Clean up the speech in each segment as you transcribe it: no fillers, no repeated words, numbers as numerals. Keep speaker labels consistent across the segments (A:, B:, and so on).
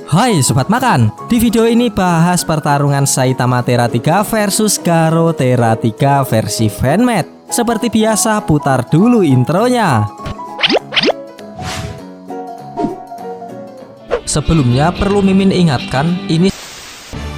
A: Hai Sobat Makan, di video ini bahas pertarungan Saitama Terra 3 versus Garo Terra 3 versi fanmade. Seperti biasa, putar dulu intronya. Sebelumnya perlu Mimin ingatkan, ini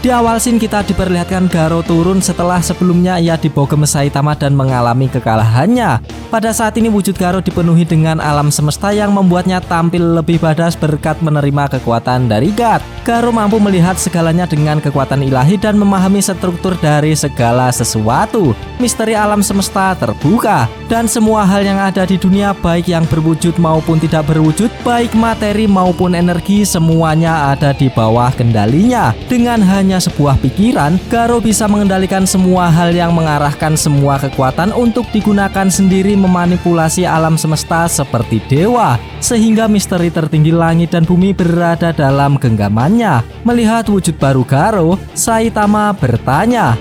A: di awal scene kita diperlihatkan Garo turun setelah sebelumnya ia dibogem Saitama dan mengalami kekalahannya. Pada saat ini wujud Garo dipenuhi dengan alam semesta yang membuatnya tampil lebih badass berkat menerima kekuatan dari God. Garo mampu melihat segalanya dengan kekuatan ilahi dan memahami struktur dari segala sesuatu. Misteri alam semesta terbuka dan semua hal yang ada di dunia, baik yang berwujud maupun tidak berwujud, baik materi maupun energi, semuanya ada di bawah kendalinya. Dengan hanya sebuah pikiran, Garo bisa mengendalikan semua hal yang mengarahkan semua kekuatan untuk digunakan sendiri memanipulasi alam semesta seperti dewa, sehingga misteri tertinggi langit dan bumi berada dalam genggamannya. Melihat wujud baru Garo, Saitama bertanya,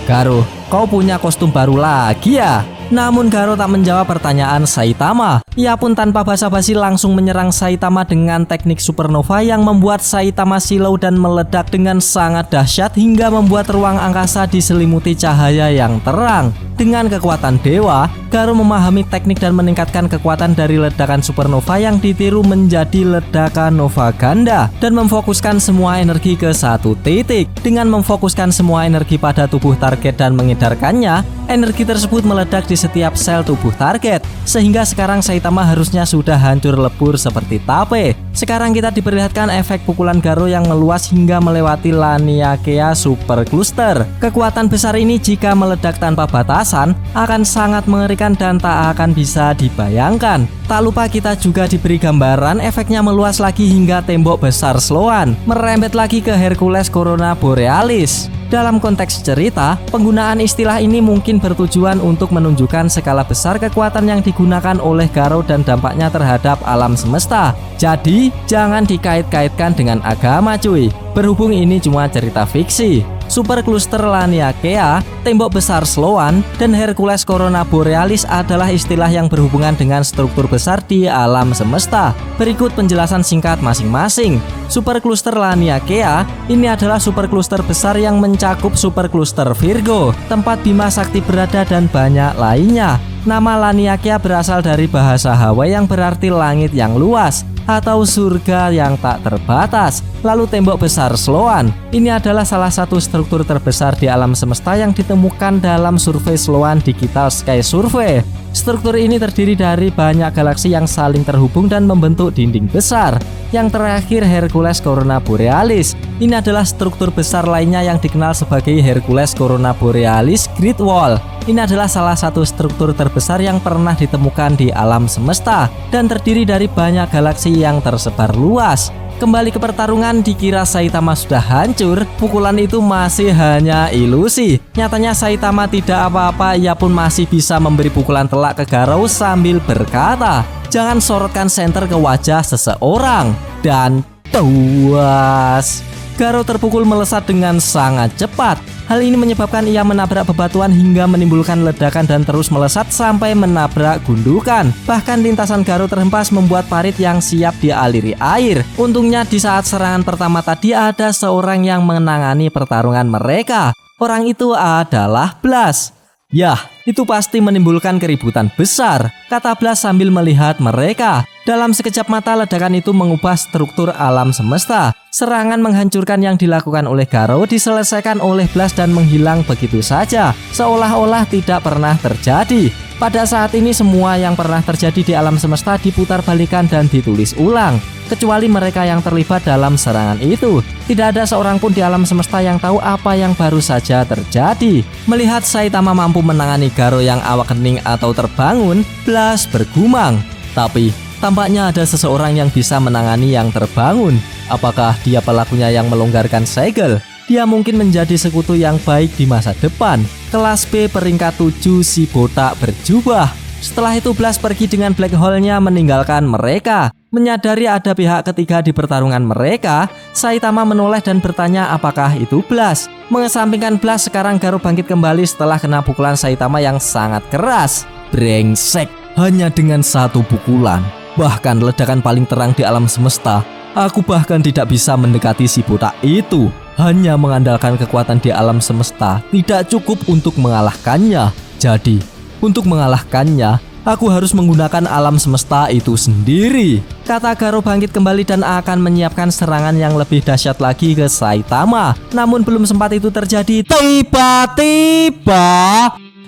A: Garo, kau punya kostum baru lagi ya? Namun Garo tak menjawab pertanyaan Saitama. Ia pun tanpa basa-basi langsung menyerang Saitama dengan teknik supernova yang membuat Saitama silau dan meledak dengan sangat dahsyat hingga membuat ruang angkasa diselimuti cahaya yang terang. Dengan kekuatan dewa, Garo memahami teknik dan meningkatkan kekuatan dari ledakan supernova yang ditiru menjadi ledakan nova ganda dan memfokuskan semua energi ke satu titik. Dengan memfokuskan semua energi pada tubuh target dan mengedarkannya, energi tersebut meledak di setiap sel tubuh target, sehingga sekarang Saitama harusnya sudah hancur lebur seperti tape. Sekarang kita diperlihatkan efek pukulan Garo yang meluas hingga melewati Laniakea Super Cluster. Kekuatan besar ini jika meledak tanpa batasan akan sangat mengerikan dan tak akan bisa dibayangkan. Tak lupa kita juga diberi gambaran efeknya meluas lagi hingga tembok besar Sloan, merembet lagi ke Hercules Corona Borealis. Dalam konteks cerita, penggunaan istilah ini mungkin bertujuan untuk menunjukkan skala besar kekuatan yang digunakan oleh Garo dan dampaknya terhadap alam semesta. Jadi, jangan dikait-kaitkan dengan agama cuy. Berhubung ini cuma cerita fiksi. Super Cluster Laniakea, tembok besar Sloan, dan Hercules Corona Borealis adalah istilah yang berhubungan dengan struktur besar di alam semesta. Berikut penjelasan singkat masing-masing. Super Cluster Laniakea ini adalah super cluster besar yang mencakup Super Cluster Virgo, tempat Bima Sakti berada dan banyak lainnya. Nama Laniakea berasal dari bahasa Hawaii yang berarti langit yang luas atau surga yang tak terbatas. Lalu tembok besar Sloan ini adalah salah satu struktur terbesar di alam semesta yang ditemukan dalam survei Sloan Digital Sky Survey. Struktur ini terdiri dari banyak galaksi yang saling terhubung dan membentuk dinding besar. Yang terakhir Hercules Corona Borealis. Ini adalah struktur besar lainnya yang dikenal sebagai Hercules Corona Borealis Great Wall. Ini adalah salah satu struktur terbesar yang pernah ditemukan di alam semesta dan terdiri dari banyak galaksi yang tersebar luas. Kembali ke pertarungan, dikira Saitama sudah hancur, pukulan itu masih hanya ilusi. Nyatanya Saitama tidak apa-apa, ia pun masih bisa memberi pukulan telak ke Garo sambil berkata, "Jangan sorotkan senter ke wajah seseorang." Dan tuas, Garo terpukul melesat dengan sangat cepat. Hal ini menyebabkan ia menabrak bebatuan hingga menimbulkan ledakan dan terus melesat sampai menabrak gundukan. Bahkan lintasan Garo terhempas membuat parit yang siap dialiri air. Untungnya di saat serangan pertama tadi ada seorang yang menangani pertarungan mereka. Orang itu adalah Blast. Yah, itu pasti menimbulkan keributan besar, kata Blast sambil melihat mereka. Dalam sekejap mata ledakan itu mengubah struktur alam semesta. Serangan menghancurkan yang dilakukan oleh Garo diselesaikan oleh Blast dan menghilang begitu saja, seolah-olah tidak pernah terjadi. Pada saat ini semua yang pernah terjadi di alam semesta diputar-balikan dan ditulis ulang, kecuali mereka yang terlibat dalam serangan itu. Tidak ada seorang pun di alam semesta yang tahu apa yang baru saja terjadi. Melihat Saitama mampu menangani Garo yang awak hening atau terbangun, Blast bergumam. Tapi tampaknya ada seseorang yang bisa menangani yang terbangun. Apakah dia pelakunya yang melonggarkan segel? Dia mungkin menjadi sekutu yang baik di masa depan. Kelas B peringkat 7 si botak berjubah. Setelah itu Blast pergi dengan black hole-nya meninggalkan mereka. Menyadari ada pihak ketiga di pertarungan mereka, Saitama menoleh dan bertanya apakah itu Blast. Mengesampingkan Blast, sekarang Garo bangkit kembali setelah kena pukulan Saitama yang sangat keras. Brengsek, hanya dengan satu pukulan. Bahkan ledakan paling terang di alam semesta Aku bahkan tidak bisa mendekati si botak itu. Hanya mengandalkan kekuatan di alam semesta tidak cukup untuk mengalahkannya. Jadi, untuk mengalahkannya, aku harus menggunakan alam semesta itu sendiri. Kata Garo bangkit kembali dan akan menyiapkan serangan yang lebih dahsyat lagi ke Saitama. Namun belum sempat itu terjadi, tiba-tiba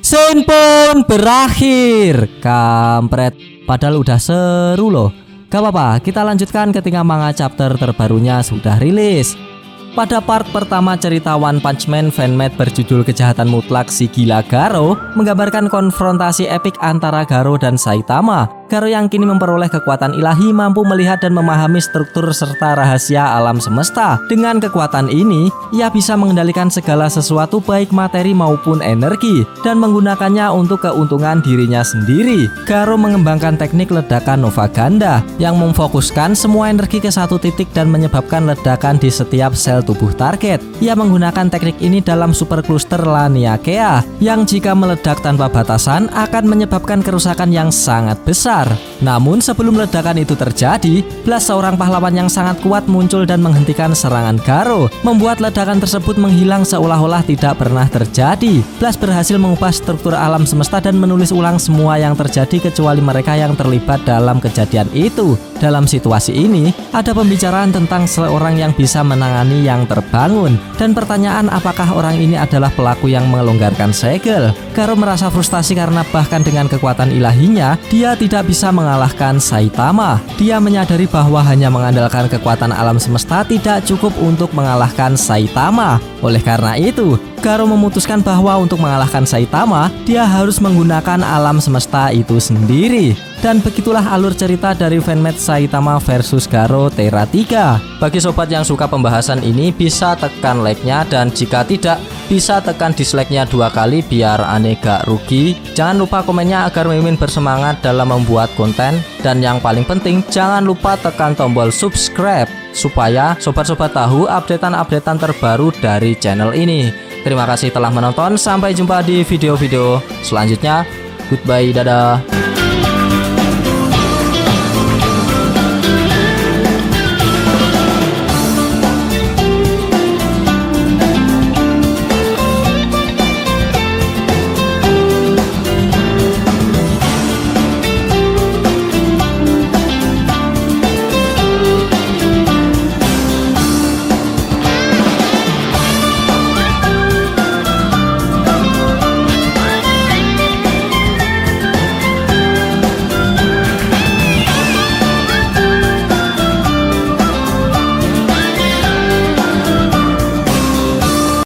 A: scene pun berakhir. Kampret, padahal udah seru loh. Gak apa-apa, kita lanjutkan ketika manga chapter terbarunya sudah rilis. Pada part pertama cerita One Punch Man fanmade berjudul Kejahatan Mutlak Si Gila Garo menggambarkan konfrontasi epik antara Garo dan Saitama. Garo yang kini memperoleh kekuatan ilahi mampu melihat dan memahami struktur serta rahasia alam semesta. Dengan kekuatan ini, ia bisa mengendalikan segala sesuatu baik materi maupun energi dan menggunakannya untuk keuntungan dirinya sendiri. Garo mengembangkan teknik ledakan Nova Ganda yang memfokuskan semua energi ke satu titik dan menyebabkan ledakan di setiap sel tubuh target. Ia menggunakan teknik ini dalam super cluster Laniakea yang jika meledak tanpa batasan akan menyebabkan kerusakan yang sangat besar. Namun sebelum ledakan itu terjadi, Blast seorang pahlawan yang sangat kuat muncul dan menghentikan serangan Garo, membuat ledakan tersebut menghilang seolah-olah tidak pernah terjadi. Blast berhasil mengubah struktur alam semesta dan menulis ulang semua yang terjadi kecuali mereka yang terlibat dalam kejadian itu. Dalam situasi ini, ada pembicaraan tentang seorang yang bisa menangani yang terbangun dan pertanyaan apakah orang ini adalah pelaku yang melonggarkan segel. Garo merasa frustasi karena bahkan dengan kekuatan ilahinya, dia tidak bisa mengalahkan Saitama. Dia menyadari bahwa hanya mengandalkan kekuatan alam semesta tidak cukup untuk mengalahkan Saitama. Oleh karena itu, Garo memutuskan bahwa untuk mengalahkan Saitama, dia harus menggunakan alam semesta itu sendiri. Dan begitulah alur cerita dari fanmade Saitama versus Garo Tera 3. Bagi sobat yang suka pembahasan ini, bisa tekan like-nya, dan jika tidak, bisa tekan dislike-nya 2 kali biar aneh gak rugi. Jangan lupa komennya agar Mimin bersemangat dalam membuat konten. Dan yang paling penting, jangan lupa tekan tombol subscribe supaya sobat-sobat tahu updatean-updatean terbaru dari channel ini. Terima kasih telah menonton, sampai jumpa di video-video selanjutnya. Goodbye, dadah.